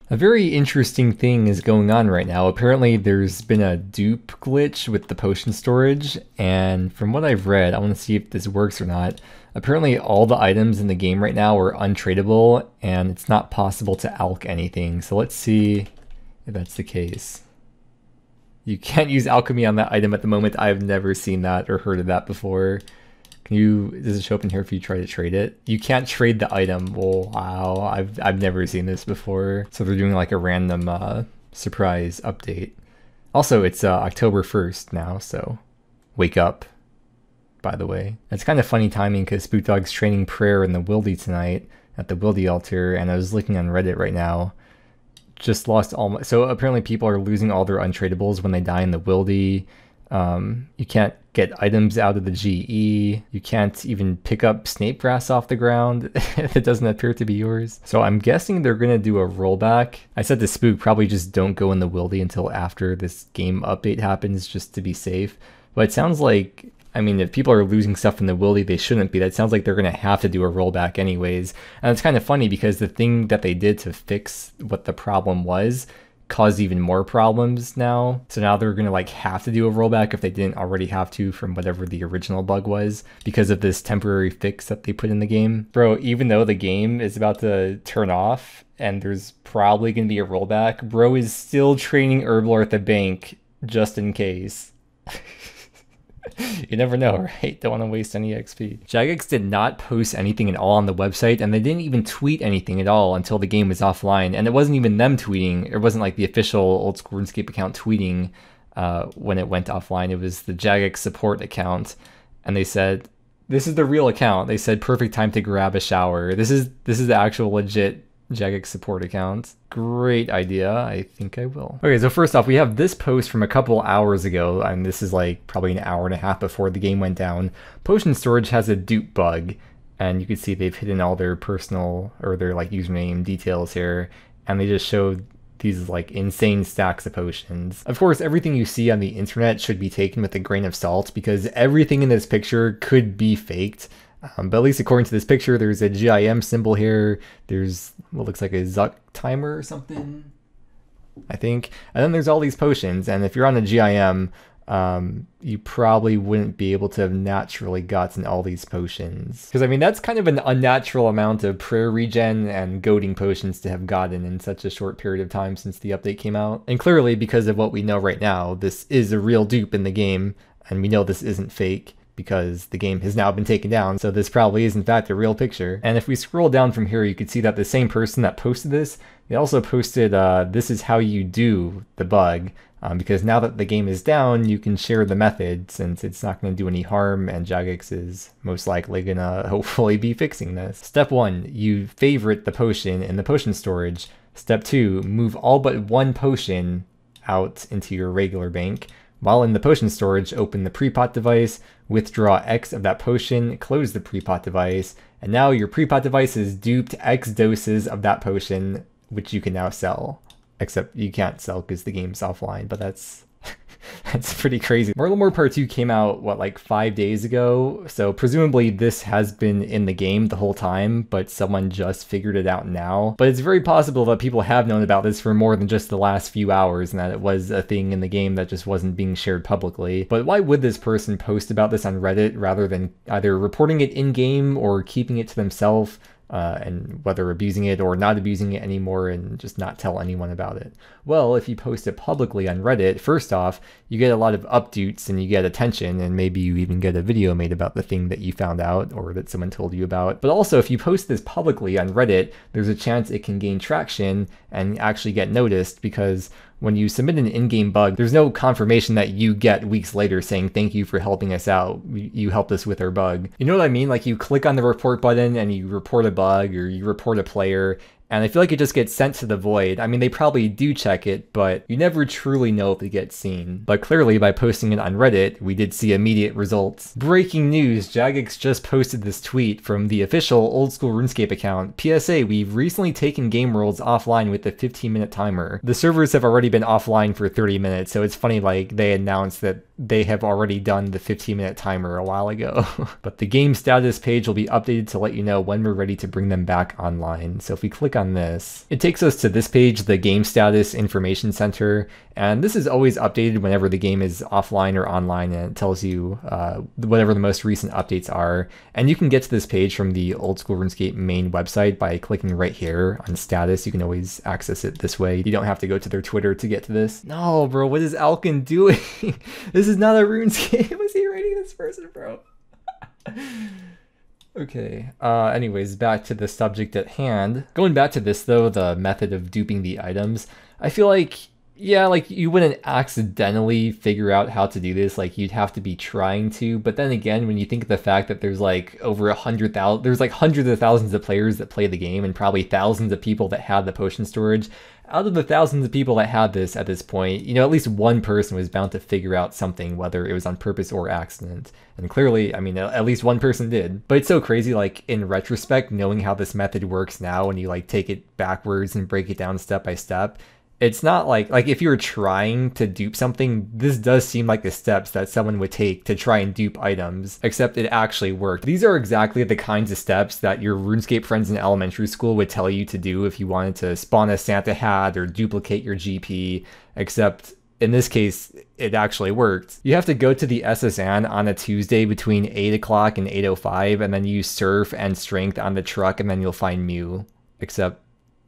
A very interesting thing is going on right now. Apparently there's been a dupe glitch with the potion storage, and from what I've read, I want to see if this works or not. Apparently all the items in the game right now are untradeable, and it's not possible to alch anything. So let's see if that's the case. You can't use alchemy on that item at the moment. I've never seen that or heard of that before. Does it show up in here if you try to trade it? You can't trade the item. Well, wow, I've never seen this before. So they're doing like a random surprise update. Also, it's October 1st now, so wake up, by the way. It's kind of funny timing because Spookdog's training prayer in the Wildy tonight at the Wildy altar, and I was looking on Reddit right now. Just lost all my... So apparently people are losing all their untradables when they die in the Wildy. You can't get items out of the GE. You can't even pick up snake grass off the ground if it doesn't appear to be yours. So I'm guessing they're gonna do a rollback. I said to Spook, probably just don't go in the Wildy until after this game update happens, just to be safe. But it sounds like, I mean, if people are losing stuff in the Wildy, they shouldn't be. That sounds like they're gonna have to do a rollback anyways. And it's kind of funny because the thing that they did to fix what the problem was caused even more problems now. So now they're gonna like have to do a rollback if they didn't already have to from whatever the original bug was because of this temporary fix that they put in the game. Bro, even though the game is about to turn off and there's probably gonna be a rollback, bro is still training Herblore at the bank just in case. You never know, right? Don't want to waste any XP. Jagex did not post anything at all on the website, and they didn't even tweet anything at all until the game was offline. And it wasn't even them tweeting. It wasn't like the official Old School Runescape account tweeting when it went offline. It was the Jagex support account. And they said, this is the real account. They said, perfect time to grab a shower. This is the actual legit Jagex support account. Great idea. I think I will. Okay, so first off, we have this post from a couple hours ago, and this is like probably an hour and a half before the game went down. Potion storage has a dupe bug, and you can see they've hidden all their personal or their like username details here, and they just showed these like insane stacks of potions. Of course, everything you see on the internet should be taken with a grain of salt because everything in this picture could be faked. But at least according to this picture, there's a GIM symbol here. There's what looks like a Zuck timer or something, I think. And then there's all these potions. And if you're on a GIM, you probably wouldn't be able to have naturally gotten all these potions. Because, I mean, that's kind of an unnatural amount of prayer regen and goading potions to have gotten in such a short period of time since the update came out. And clearly, because of what we know right now, this is a real dupe in the game. And we know this isn't fake, because the game has now been taken down, so this probably is in fact a real picture. And if we scroll down from here, you can see that the same person that posted this, they also posted this is how you do the bug, because now that the game is down, you can share the method since it's not going to do any harm, and Jagex is most likely going to hopefully be fixing this. Step 1, you favorite the potion in the potion storage. Step 2, move all but one potion out into your regular bank. While in the potion storage, open the pre-pot device, withdraw X of that potion, close the pre-pot device, and now your pre-pot device has duped X doses of that potion, which you can now sell. Except you can't sell because the game's offline, but that's that's pretty crazy. More Part 2 came out, what, like 5 days ago? So presumably this has been in the game the whole time, but someone just figured it out now. But it's very possible that people have known about this for more than just the last few hours, and that it was a thing in the game that just wasn't being shared publicly. But why would this person post about this on Reddit rather than either reporting it in-game or keeping it to themselves? And whether abusing it or not abusing it anymore and just not tell anyone about it. Well, if you post it publicly on Reddit, first off, you get a lot of updates and you get attention, and maybe you even get a video made about the thing that you found out or that someone told you about. But also, if you post this publicly on Reddit, there's a chance it can gain traction and actually get noticed, because when you submit an in-game bug, there's no confirmation that you get weeks later saying, thank you for helping us out. You helped us with our bug. You know what I mean? Like, you click on the report button and you report a bug or you report a player, and I feel like it just gets sent to the void. I mean, they probably do check it, but you never truly know if it gets seen. But clearly, by posting it on Reddit, we did see immediate results. Breaking news, Jagex just posted this tweet from the official Old School Runescape account. PSA, we've recently taken game worlds offline with a 15-minute timer. The servers have already been offline for 30 minutes, so it's funny, like, they announced that they have already done the 15-minute timer a while ago. But the game status page will be updated to let you know when we're ready to bring them back online. So if we click on this, it takes us to this page, the Game Status Information Center, and this is always updated whenever the game is offline or online, and it tells you whatever the most recent updates are. And you can get to this page from the Old School RuneScape main website by clicking right here on status. You can always access it this way. You don't have to go to their Twitter to get to this. No, bro, what is Alkin doing? This is not a RuneScape. Was he rating this person, bro? Okay, anyways, back to the subject at hand. Going back to this though, the method of duping the items, I feel like, yeah, like you wouldn't accidentally figure out how to do this, like you'd have to be trying to, but then again, when you think of the fact that there's like over 100,000, there's like hundreds of thousands of players that play the game and probably thousands of people that have the potion storage, out of the thousands of people that had this at this point, you know, at least one person was bound to figure out something, whether it was on purpose or accident. And clearly, I mean, at least one person did. But it's so crazy, like, in retrospect, knowing how this method works now, when you, like, take it backwards and break it down step by step, it's not like if you were trying to dupe something, this does seem like the steps that someone would take to try and dupe items, except it actually worked. These are exactly the kinds of steps that your RuneScape friends in elementary school would tell you to do if you wanted to spawn a Santa hat or duplicate your GP, except in this case, it actually worked. You have to go to the SSN on a Tuesday between 8 o'clock and 8:05, and then use Surf and Strength on the truck, and then you'll find Mew, except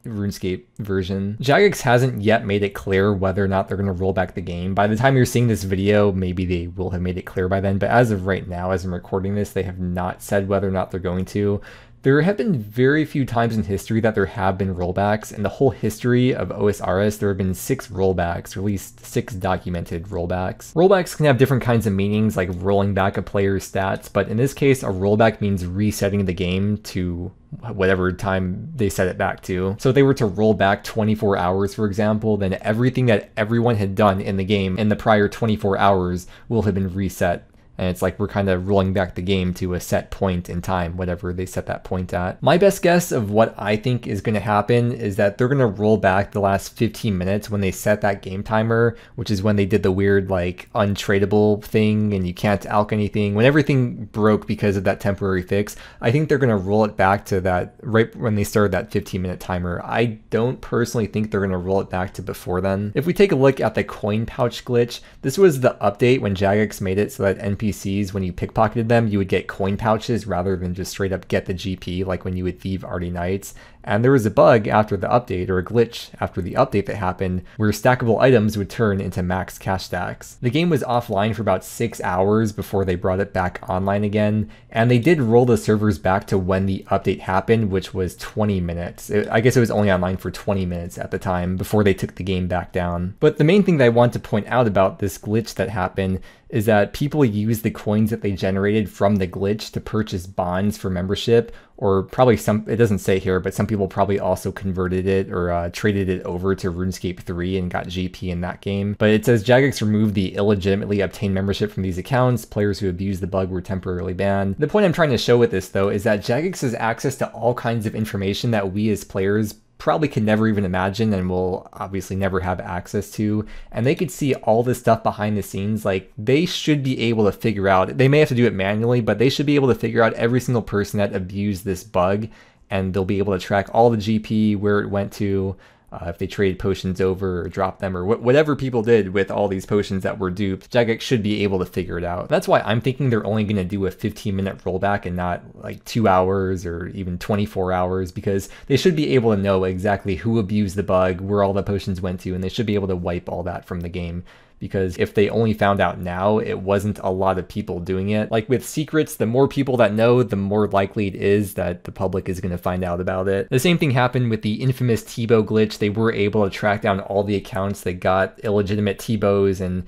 RuneScape version. Jagex hasn't yet made it clear whether or not they're going to roll back the game. By the time you're seeing this video, maybe they will have made it clear by then, but as of right now, as I'm recording this, they have not said whether or not they're going to. There have been very few times in history that there have been rollbacks. In the whole history of OSRS, there have been 6 rollbacks, or at least 6 documented rollbacks. Rollbacks can have different kinds of meanings, like rolling back a player's stats, but in this case, a rollback means resetting the game to whatever time they set it back to. So if they were to roll back 24 hours, for example, then everything that everyone had done in the game in the prior 24 hours will have been reset. And it's like we're kind of rolling back the game to a set point in time, whatever they set that point at. My best guess of what I think is going to happen is that they're going to roll back the last 15 minutes when they set that game timer, which is when they did the weird like untradeable thing and you can't alch anything. When everything broke because of that temporary fix, I think they're going to roll it back to that right when they started that 15-minute timer. I don't personally think they're going to roll it back to before then. If we take a look at the coin pouch glitch, this was the update when Jagex made it so that NPCs, when you pickpocketed them, you would get coin pouches rather than just straight up get the GP like when you would thieve Arty Knights. And there was a bug after the update, or a glitch after the update that happened, where stackable items would turn into max cash stacks. The game was offline for about 6 hours before they brought it back online again, and they did roll the servers back to when the update happened, which was 20 minutes. I guess it was only online for 20 minutes at the time before they took the game back down. But the main thing that I want to point out about this glitch that happened is that people used the coins that they generated from the glitch to purchase bonds for membership, or probably some, it doesn't say here, but some people probably also converted it or traded it over to RuneScape 3 and got GP in that game. But it says Jagex removed the illegitimately obtained membership from these accounts. Players who abused the bug were temporarily banned. The point I'm trying to show with this though is that Jagex has access to all kinds of information that we as players probably could never even imagine and will obviously never have access to, and they could see all this stuff behind the scenes. Like, they should be able to figure out, they may have to do it manually, but they should be able to figure out every single person that abused this bug, and they'll be able to track all the GP, where it went to, if they traded potions over or dropped them, or whatever people did with all these potions that were duped. Jagex should be able to figure it out. That's why I'm thinking they're only going to do a 15-minute rollback and not like 2 hours or even 24 hours, because they should be able to know exactly who abused the bug, where all the potions went to, and they should be able to wipe all that from the game. Because if they only found out now, it wasn't a lot of people doing it. Like with secrets, the more people that know, the more likely it is that the public is going to find out about it. The same thing happened with the infamous T-bow glitch. They were able to track down all the accounts that got illegitimate T-bows, and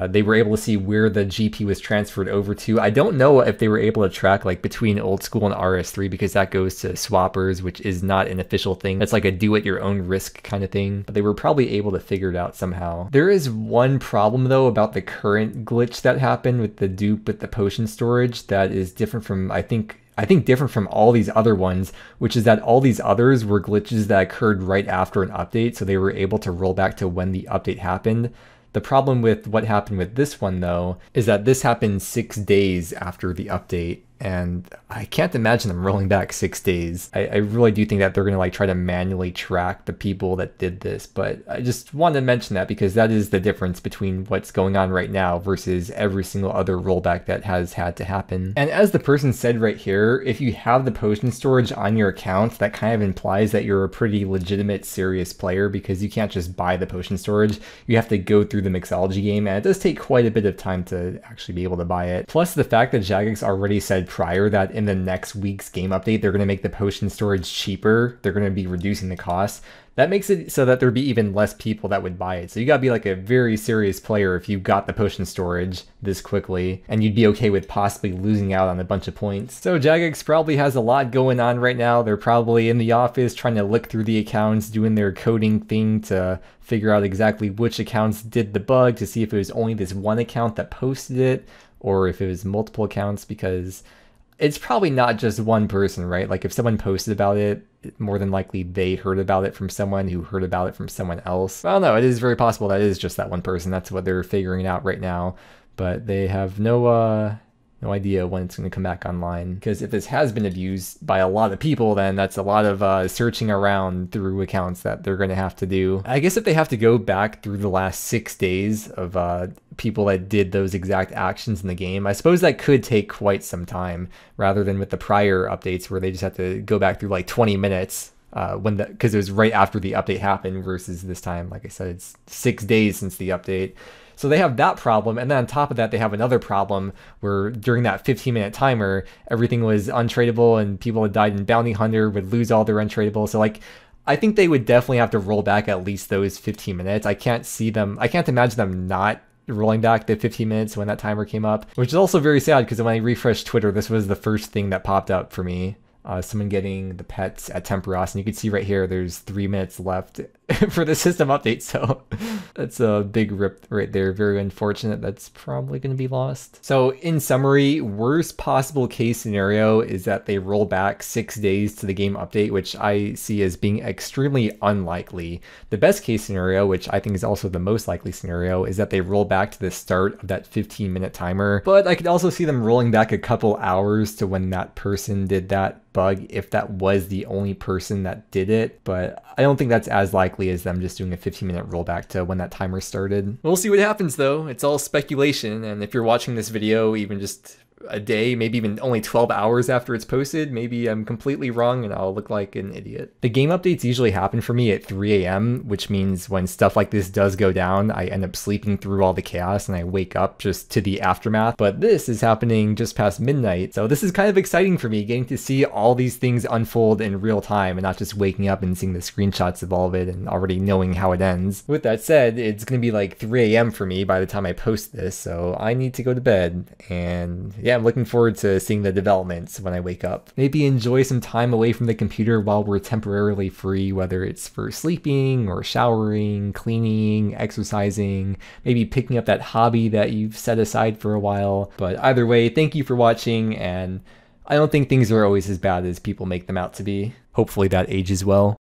they were able to see where the GP was transferred over to. I don't know if they were able to track like between Old School and RS3, because that goes to swappers, which is not an official thing. That's like a do-it-your-own risk kind of thing. But they were probably able to figure it out somehow. There is one problem though about the current glitch that happened with the dupe with the potion storage that is different from, I think different from all these other ones, which is that all these others were glitches that occurred right after an update, so they were able to roll back to when the update happened. The problem with what happened with this one, though, is that this happened 6 days after the update. And I can't imagine them rolling back 6 days. I really do think that they're going to like try to manually track the people that did this. But I just wanted to mention that because that is the difference between what's going on right now versus every single other rollback that has had to happen. And as the person said right here, if you have the potion storage on your account, that kind of implies that you're a pretty legitimate, serious player because you can't just buy the potion storage. You have to go through the mixology game, and it does take quite a bit of time to actually be able to buy it. Plus the fact that Jagex already said prior that in the next week's game update they're going to make the potion storage cheaper, they're going to be reducing the cost. That makes it so that there'd be even less people that would buy it. So you gotta be like a very serious player if you got the potion storage this quickly, and you'd be okay with possibly losing out on a bunch of points. So Jagex probably has a lot going on right now. They're probably in the office trying to look through the accounts, doing their coding thing to figure out exactly which accounts did the bug, to see if it was only this one account that posted it, or if it was multiple accounts, because it's probably not just one person, right? Like if someone posted about it, more than likely they heard about it from someone who heard about it from someone else. I don't know, it is very possible that it is just that one person. That's what they're figuring out right now. But they have no idea when it's going to come back online. Because if this has been abused by a lot of people, then that's a lot of searching around through accounts that they're going to have to do. I guess if they have to go back through the last 6 days of people that did those exact actions in the game, I suppose that could take quite some time, rather than with the prior updates where they just have to go back through like 20 minutes because it was right after the update happened, versus this time, like I said, it's 6 days since the update. So they have that problem, and then on top of that, they have another problem where during that 15-minute timer, everything was untradeable, and people that died in Bounty Hunter would lose all their untradeable. So like, I think they would definitely have to roll back at least those 15 minutes. I can't imagine them not rolling back the 15 minutes when that timer came up, which is also very sad because when I refreshed Twitter, this was the first thing that popped up for me. Someone getting the pets at Temperos, and you can see right here there's 3 minutes left for the system update, so that's a big rip right there. Very unfortunate. That's probably going to be lost. So in summary, worst possible case scenario is that they roll back 6 days to the game update, which I see as being extremely unlikely. The best case scenario, which I think is also the most likely scenario, is that they roll back to the start of that 15-minute timer, but I could also see them rolling back a couple hours to when that person did that bug, if that was the only person that did it. But I don't think that's as likely as them just doing a 15-minute rollback to when that timer started. We'll see what happens though. It's all speculation, and if you're watching this video even just a day, maybe even only 12 hours after it's posted, maybe I'm completely wrong and I'll look like an idiot. The game updates usually happen for me at 3 a.m., which means when stuff like this does go down, I end up sleeping through all the chaos and I wake up just to the aftermath. But this is happening just past midnight, so this is kind of exciting for me, getting to see all these things unfold in real time and not just waking up and seeing the screenshots of all of it and already knowing how it ends. With that said, it's gonna be like 3 a.m. for me by the time I post this, so I need to go to bed. And yeah, I'm looking forward to seeing the developments when I wake up. Maybe enjoy some time away from the computer while we're temporarily free, whether it's for sleeping or showering, cleaning, exercising, maybe picking up that hobby that you've set aside for a while. But either way, thank you for watching, and I don't think things are always as bad as people make them out to be. Hopefully that ages well.